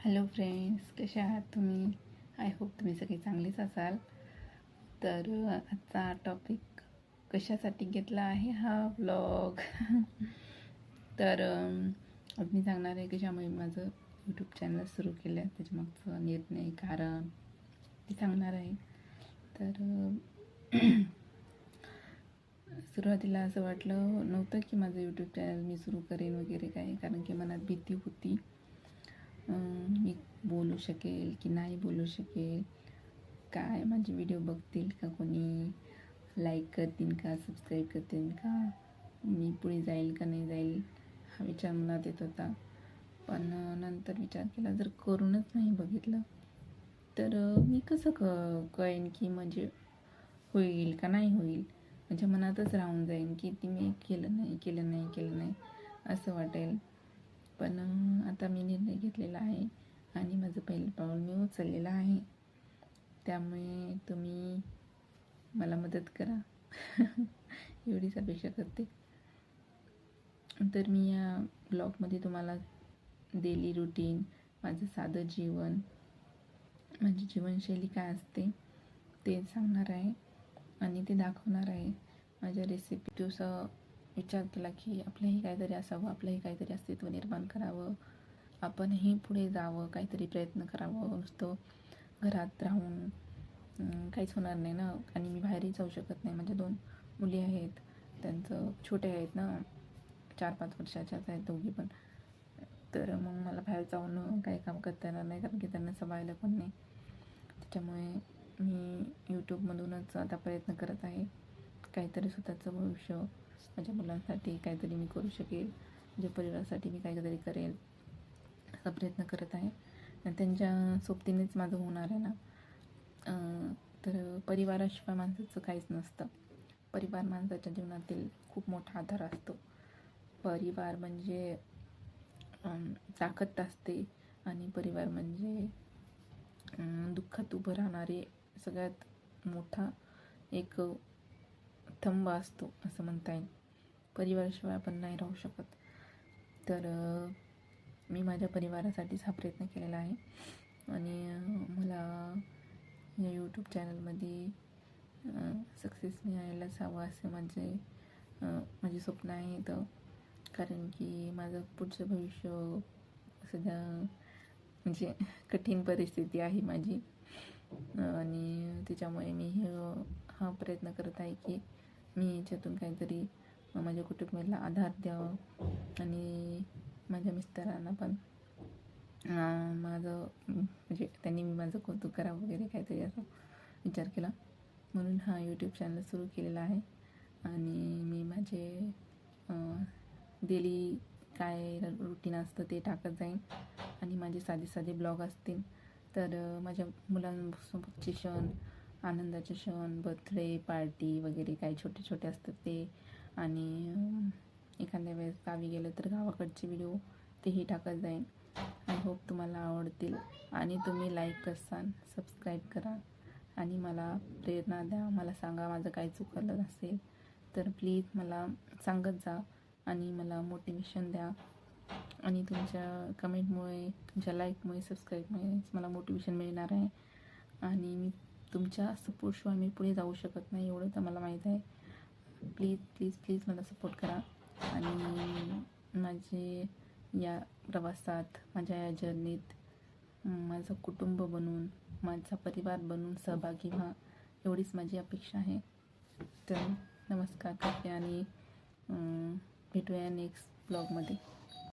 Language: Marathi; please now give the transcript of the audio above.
हॅलो फ्रेंड्स, कसे आहात तुम्ही? आय होप तुम्ही सगळे चांगलेच असाल. तर आजचा टॉपिक कशासाठी घेतला आहे हा व्लॉग. तर आज मी सांगणार आहे कशामुळे माझं यूट्यूब चॅनल सुरू केलं आहे, त्याच्यामागचं निर्णय कारण ते सांगणार आहे. तर सुरुवातीला असं वाटलं नव्हतं की माझं यूट्यूब चॅनल मी सुरू करेन वगैरे काय, कारण की मनात भीती होती मी बोलू शकेल की नाही बोलू शकेल, काय माझे व्हिडिओ बघतील का, कोणी लाईक करतील का, सबस्क्राईब करतील का, मी पुढे जाईल का नाही जाईल हा विचार मनात येत होता. पण नंतर विचार केला, जर करूनच नाही बघितलं तर मी कसं कळेन की म्हणजे होईल का नाही होईल. माझ्या मनातच राहून जाईन की ती मी केलं नाही असं वाटेल. पण आता मी निर्णय घेतलेला आहे आणि माझं पहिलं पाऊल मी उचललेलं आहे. त्यामुळे तुम्ही मला मदत करा एवढीच अपेक्षा करते. तर मी या ब्लॉगमध्ये तुम्हाला डेली रुटीन, माझं साधं जीवन, माझी जीवनशैली काय असते ते सांगणार आहे आणि ते दाखवणार आहे. माझ्या रेसिपी दिवसा विचार केला की आपलंही काहीतरी असावं, आपलंही काहीतरी अस्तित्व निर्माण करावं, आपणही पुढे जावं, काहीतरी प्रयत्न करावं. नुसतं घरात राहून काहीच होणार नाही ना. आणि मी बाहेरही जाऊ शकत नाही. माझ्या 2 मुली आहेत, त्यांचं छोटे आहेत ना, 4-5 वर्षाच्याच आहेत दोघी पण. तर मग मला बाहेर जाऊन काही काम करता येणार नाही, कारण की त्यांना सांभाळायला कोण नाही. त्याच्यामुळे मी यूट्यूबमधूनच आता प्रयत्न करत आहे, काहीतरी स्वतःचं भविष्य माझ्या मुलांसाठी काहीतरी मी करू शकेल, माझ्या परिवारासाठी मी काहीतरी करेल असा प्रयत्न करत आहे. आणि त्यांच्या सोबतीनेच माझं होणार आहे ना. तर परिवाराशिवाय माणसाचं काहीच नसतं. परिवार माणसाच्या जीवनातील खूप मोठा आधार असतो. परिवार म्हणजे ताकद असते आणि परिवार म्हणजे दुःखात उभं राहणारे सगळ्यात मोठा एक थंब असतो असं म्हणता येईल. परिवाराशिवाय आपण नाही राहू शकत. तर मी माझ्या परिवारासाठीच हा प्रयत्न केलेला आहे आणि मला या यूट्यूब चॅनलमध्ये सक्सेस मिळायलाच हवं असं माझे स्वप्न आहेत. कारण की माझं पुढचं भविष्य सध्या म्हणजे कठीण परिस्थिती आहे माझी आणि त्याच्यामुळे मी हा प्रयत्न करत आहे की मी याच्यातून काहीतरी माझ्या कुटुंबाला आधार द्यावं आणि माझ्या मिस्टरांना पण माझं म्हणजे त्यांनी माझं कौतुक करावं वगैरे काहीतरी असं विचार केला. म्हणून हा यूट्यूब चॅनल सुरू केलेला आहे आणि मी माझे डेली काय रुटीन असतं ते टाकत जाईन आणि माझे साधे ब्लॉग असतील. तर माझ्या मुलांसोबतचे क्षण, आनंदाचे क्षण, बर्थडे पार्टी वगैरे काही छोटे असतात ते, आणि एखाद्या वेळेस गावी गेलं तर गावाकडचे व्हिडिओ तेही टाकत जाईन. आय होप तुम्हाला आवडतील आणि तुम्ही लाईक करसान, सबस्क्राईब करा आणि मला प्रेरणा द्या. मला सांगा माझं काही चुकलं असेल तर प्लीज मला सांगत जा आणि मला मोटिवेशन द्या. आणि तुमच्या कमेंटमुळे, तुमच्या लाईकमुळे, सबस्क्राईबमुळेच मला मोटिवेशन मिळणार आहे आणि मी तुमच्या सपोर्टशिवाय मी पुढे जाऊ शकत नाही, एवढं तर मला माहीत आहे. प्लीज मला सपोर्ट करा आणि माझे या प्रवासात, माझ्या या जर्नीत माझं कुटुंब बनून, माझा परिवार बनून सहभागी व्हा, एवढीच माझी अपेक्षा आहे. तर नमस्कार करते आणि भेटूया नेक्स्ट ब्लॉगमध्ये.